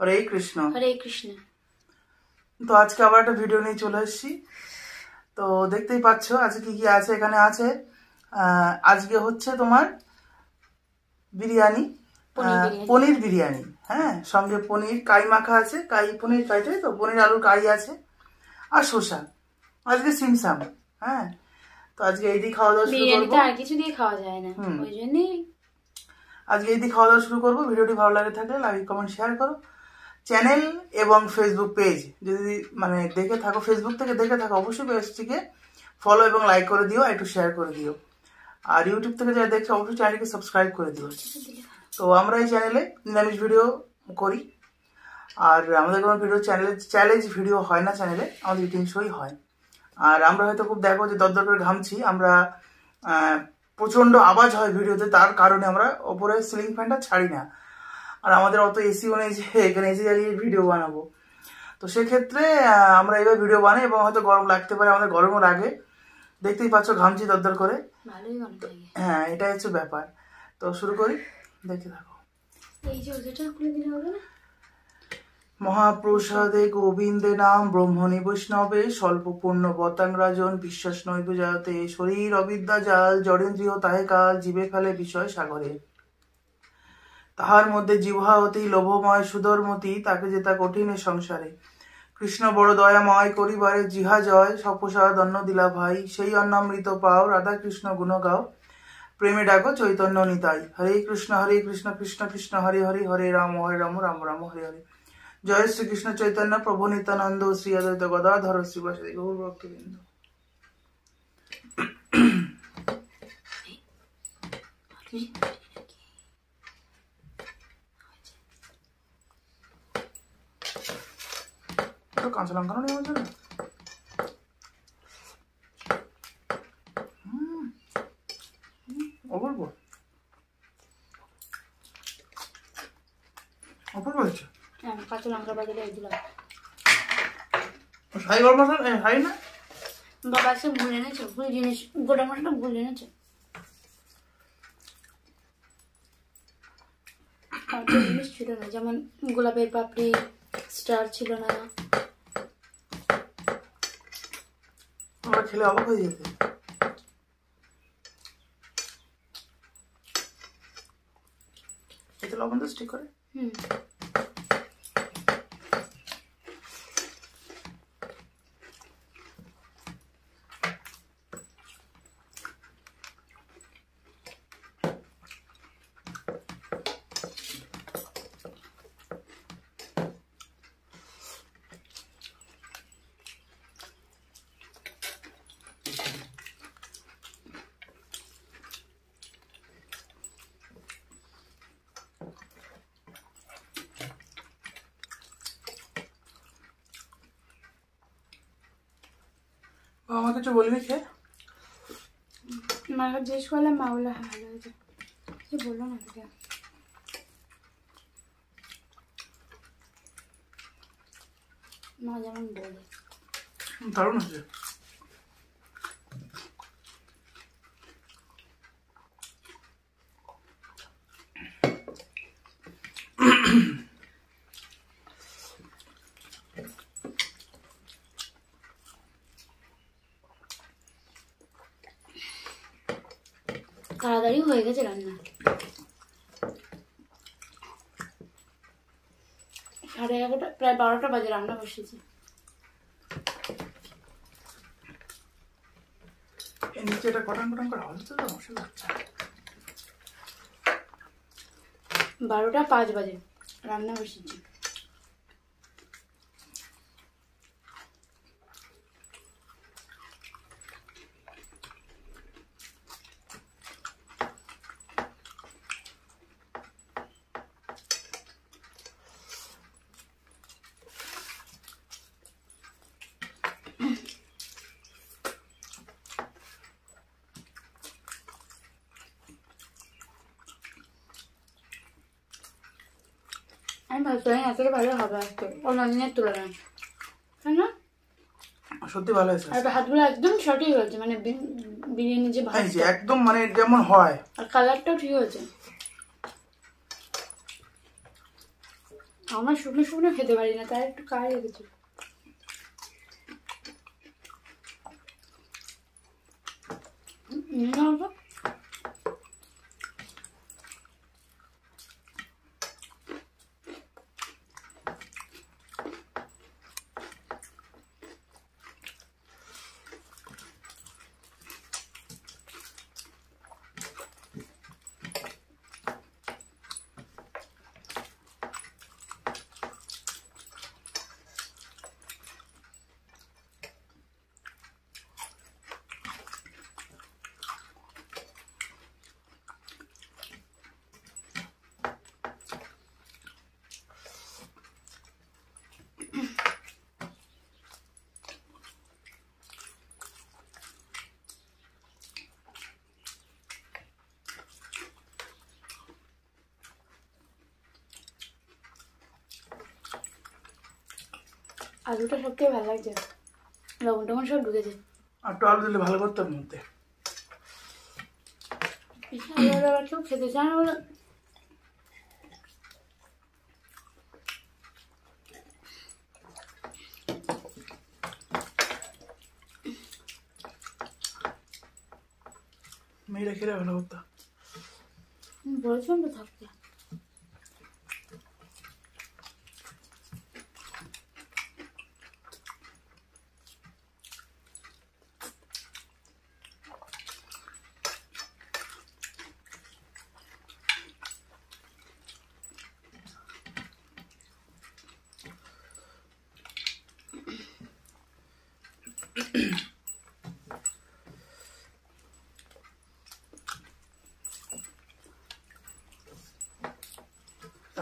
হরে কৃষ্ণ। হরে কৃষ্ণ। তো আজকে আবার একটা ভিডিও নিয়ে চলে এসেছি। তো দেখতেই পাচ্ছ আজকে কি কি আছে। এখানে আছে আজকে হচ্ছে তোমার বিরিয়ানি, পনির বিরিয়ানি। হ্যাঁ, সঙ্গে পনির কারি মাখা আছে, পনির কারি, তাই তো, পনির আলুর কারি আছে আর শসা। আজকে সিমসাম। হ্যাঁ, তো আজকে এই দিয়ে খাওয়া দাওয়া শুরু করবো। আর কিছু দিয়ে খাওয়া যায় না, ওই জন্যই আজকে এই দিয়ে খাওয়া দাওয়া শুরু করবো। ভিডিওটি ভালো লাগে থাকলে লাইক কমেন্ট শেয়ার করো। চ্যানেল এবং ফেসবুক পেজ যদি মানে দেখে থাকো, ফেসবুক থেকে দেখে থাকো, অবশ্যই পেজটিকে ফলো এবং লাইক করে দিও, একটু শেয়ার করে দিও। আর ইউটিউব থেকে যারা দেখছো অবশ্যই চ্যানেলকে সাবস্ক্রাইব করে দিও। তো আমরা এই চ্যানেলে নিরামিষ ভিডিও করি, আর আমাদের কোনো ভিডিও চ্যালেঞ্জ ভিডিও হয় না চ্যানেলে, আমাদের ইটিং শোই হয়। আর আমরা হয়তো খুব দেখো যে দরদর করে ঘামছি, আমরা প্রচণ্ড আওয়াজ হয় ভিডিওতে, তার কারণে আমরা ওপরে সিলিং ফ্যানটা ছাড়ি না। আর আমাদের অত এসিও নেই যে এখানে এসি জ্বালিয়ে ভিডিও বানাবো। তো সেক্ষেত্রে আমরা এবার ভিডিও বানাই এবং হয়তো গরম লাগতে পারে, আমাদের গরমও লাগে। দেখতেই পাচ্ছ ঘামছি দরদর করে। হ্যাঁ, এটাই হচ্ছে ব্যাপার। তো শুরু করি, দেখতে থাকো। মহাপ্রসাদে গোবিন্দে নাম ব্রহ্মণী বৈষ্ণবে স্বল্প পূর্ণ বতাং রাজন বিশ্বাস নৈব জায়তে শরীর অবিদ্যা জাল জড়েন্দ্রিয় তাহে কাল জীবে ফেলে বিষয় সাগরে। তাহার মধ্যে জিহ্বা অতি লোভময় সুধর্মতি, তাকে যেতা কঠিন সংসারে। কৃষ্ণ বড় দয়াময় করিবারে জিহা জয় সপ্রসাদ অন্ন দিলা ভাই, সেই অন্নামৃত পাও রাধা কৃষ্ণ গুণ গাও, প্রেমে ডাকো চৈতন্য নিতাই। হরে কৃষ্ণ কৃষ্ণ কৃষ্ণ হরে হরে, হরে রাম রাম রাম হরে হরে। জয় শ্রীকৃষ্ণ চৈতন্য প্রভু নিত্যানন্দ শ্রী অদ্বৈত গদাধর শ্রীবাসাদি গৌর ভক্তবৃন্দ। কাঁচা লঙ্কা নেই আমার জন্য। অপূর্ব অপূর্ব হচ্ছে। কাঁচা লঙ্কা বাজারে দিলাম। হাই গরম মশলা হাই না বাবা সে ভুল এনেছে, ভুল জিনিস, গোটা মশলা ভুল এনেছে। জিনিস ছিল না, যেমন গোলাপের পাপড়ি স্টার ছিল না। আমার খেলে অবাক হয়ে যেতে। এতে লবণ তো স্টিক করে। আমার কিছু বলবি খেয়ে? মাকে জিজ্ঞেস করলাম, মা বললো হ্যাঁ ভালো হয়েছে। সে বললো না তোকে, মা যেমন বলে। দারুণ হয়েছে। তাড়াতাড়ি হয়ে গেছে রান্না। 11:30 প্রায় 12টা বাজে রান্না বসেছি। নিচেটা কটন কটন করে আওয়াজ তো মশলা হচ্ছে। 12:05 বাজে রান্না বসেছি। আমি ভাবছি এতটা ভালো হবে আজকে অন্যদিনের তুলনায়, তাই না? সত্যি ভালো হয়েছে। আর ভাতগুলো একদম সঠিক হয়েছে, মানে বিরিয়ানি যে ভাত একদম মানে যেমন হয়, আর কালারটাও ঠিক হয়েছে। আমার শুকনো শুকনো খেতে পারি না, তাই একটু কায় রেখেছি। আলুটা সবথেকে ভালো লাগছে, লবণ টবণ সব ঢুকেছে। আর একটু আলু দিলে ভালো করতাম মধ্যে। আলু আবার কেউ খেতে চায় না বলে মেয়েরা খেলে ভালো করতাম। বলেছিলাম তো থাকতে।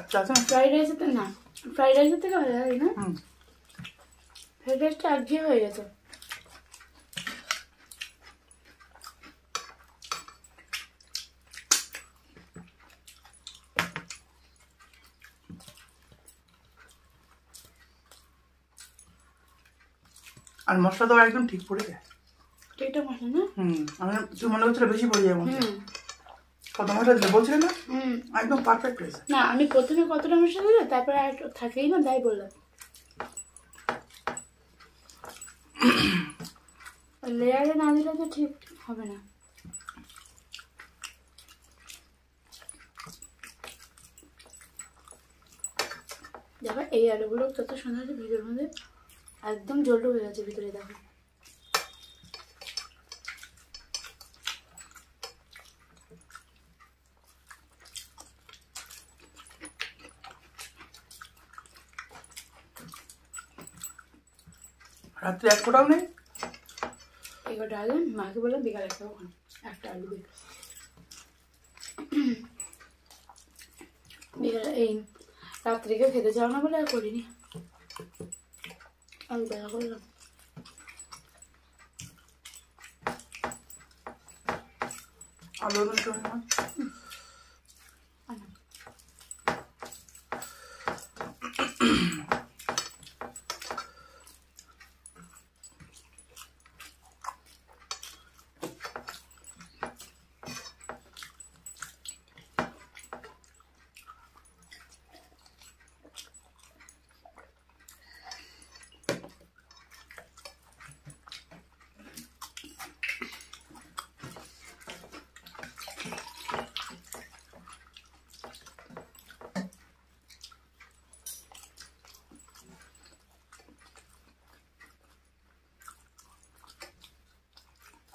আচ্ছা আচ্ছা। ফ্রাইড রাইসের তো না, ফ্রাইড রাইসের থেকে ভালো লাগে না? হুম। ফ্রাইড রাইসটা একঘেয়ে হয়ে গেছে। আর মশলা তো একদম ঠিক পড়ে যায়। ঠিকঠাক মশলা না? আমি তুই মনে করছিল বেশি পড়ে যায় মশলা। হুম কত মশলা দিলে বলছিলে না? হুম। একদম পারফেক্ট হয়েছে। না আমি প্রথমে কতটা মশলা দিলে তারপরে আর থাকেই না, তাই বললাম। লেয়ারে না দিলে তো ঠিক হবে না। দেখো এই আলুগুলো কত সুন্দর আছে ভিডিওর মধ্যে, একদম জল ঢুকে গেছে ভিতরে। দেখো রাত্রে এক ফোটাও নেই। এগারোটা আলু মাকে বললাম বিকাল একটা ওখানে একটা আলু দিই। বিকাল এই রাত্রিকে খেতে চাও না বলে আর করিনি, আলু দেখা করলাম। আলু নষ্ট হয় না।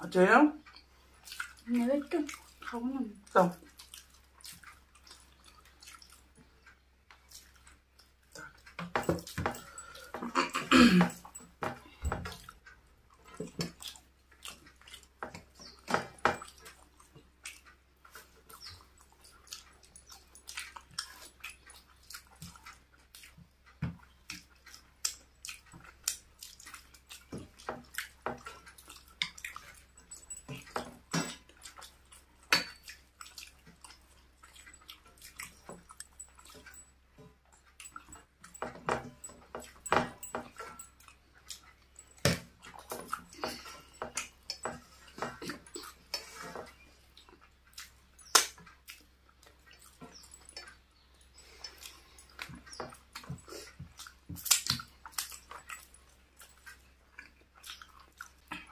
আচ্ছা এরাও নেবে একটু খাবো না। দাও।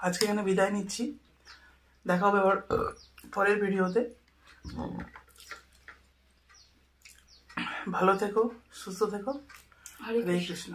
আজকে এখানে বিদায় নিচ্ছি, দেখা হবে আবার পরের ভিডিওতে। ভালো থেকো, সুস্থ থেকো। হরে হরে কৃষ্ণ।